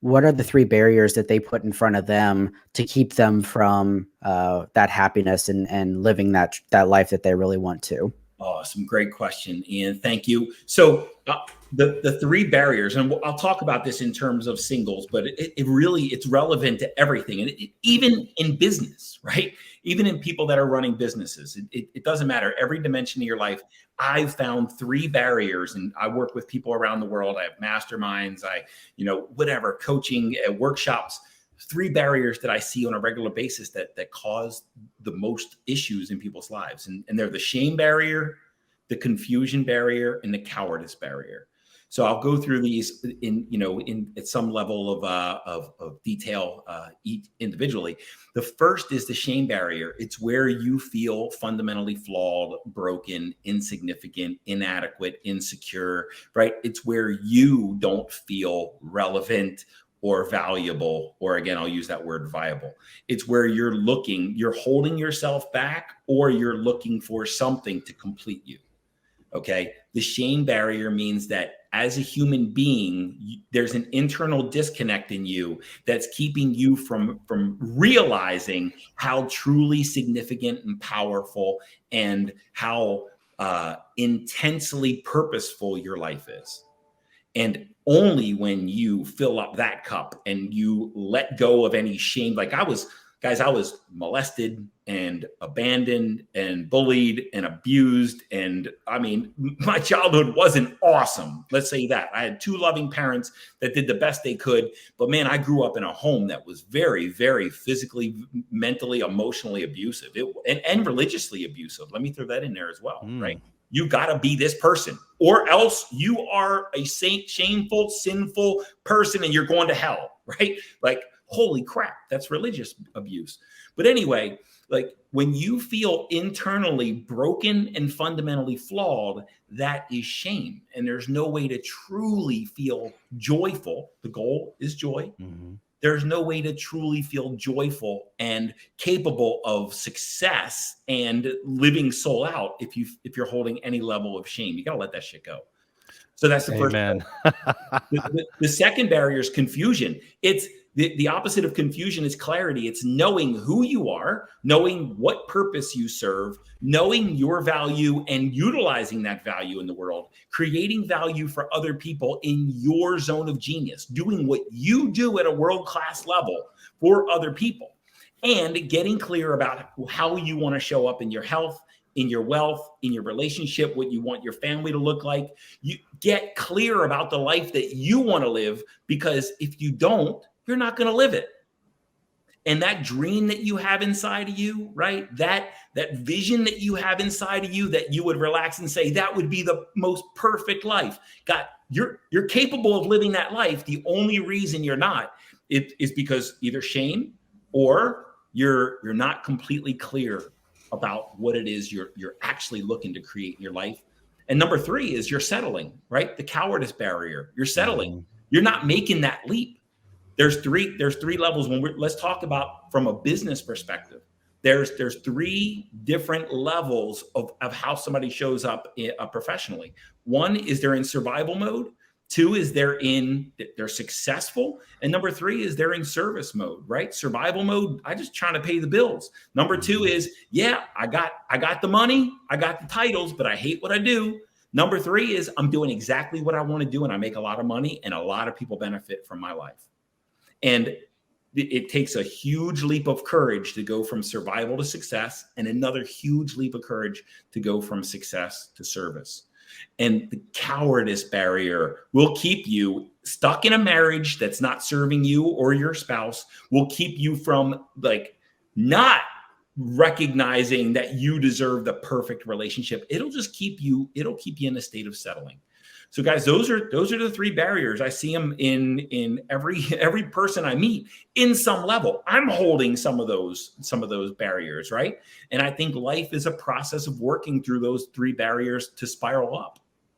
what are the three barriers that they put in front of them to keep them from that happiness and living that life that they really want to? Oh, some great question, Ian. Thank you. So the three barriers, and I'll talk about this in terms of singles, but it really it's relevant to everything, and even in business, right? Even in people that are running businesses, it doesn't matter. Every dimension of your life, I've found three barriers, and I work with people around the world. I have masterminds, whatever, coaching, workshops. Three barriers that I see on a regular basis that cause the most issues in people's lives. And they're the shame barrier, the confusion barrier, and the cowardice barrier. So I'll go through these in at some level of detail individually. The first is the shame barrier. It's where you feel fundamentally flawed, broken, insignificant, inadequate, insecure, right? It's where you don't feel relevant or valuable, or again, I'll use that word viable. It's where you're holding yourself back, or you're looking for something to complete you. Okay. The shame barrier means that as a human being, there's an internal disconnect in you that's keeping you from realizing how truly significant and powerful and how intensely purposeful your life is. And only when you fill up that cup and you let go of any shame, like I was molested and abandoned and bullied and abused. And I mean, my childhood wasn't awesome. Let's say that. I had two loving parents that did the best they could. But man, I grew up in a home that was very, very physically, mentally, emotionally abusive and religiously abusive. Let me throw that in there as well, right? You got to be this person, or else you are a shameful, sinful person and you're going to hell, right? Like, holy crap, that's religious abuse. But anyway, like when you feel internally broken and fundamentally flawed, that is shame. And there's no way to truly feel joyful. The goal is joy. Mm-hmm. There's no way to truly feel joyful and capable of success and living soul out if you're holding any level of shame. You got to let that shit go. So that's the Amen. first. The second barrier is confusion. It's the opposite of confusion is clarity. It's knowing who you are, knowing what purpose you serve, knowing your value and utilizing that value in the world, creating value for other people in your zone of genius, doing what you do at a world-class level for other people, and getting clear about how you want to show up in your health, in your wealth, in your relationship, what you want your family to look like. You get clear about the life that you want to live, because if you don't, you're not going to live it. And that dream that you have inside of you, right? That vision that you have inside of you that you would relax and say, that would be the most perfect life. God, you're capable of living that life. The only reason you're not is because either shame or you're not completely clear about what it is you're actually looking to create in your life. And number three is you're settling, right? The cowardice barrier. You're settling. Mm-hmm. You're not making that leap. There's three levels let's talk about from a business perspective. There's three different levels of how somebody shows up professionally. One is they're in survival mode. Two is they're successful. And number three is they're in service mode, right? Survival mode, I just trying to pay the bills. Number two is, yeah, I got the money, I got the titles, but I hate what I do. Number three is I'm doing exactly what I want to do, and I make a lot of money, and a lot of people benefit from my life. And it takes a huge leap of courage to go from survival to success, and another huge leap of courage to go from success to service. And the cowardice barrier will keep you stuck in a marriage that's not serving you or your spouse, will keep you from not recognizing that you deserve the perfect relationship. It'll keep you in a state of settling. So guys, those are the three barriers. I see them in every person I meet in some level. I'm holding some of those barriers, right? And I think life is a process of working through those three barriers to spiral up.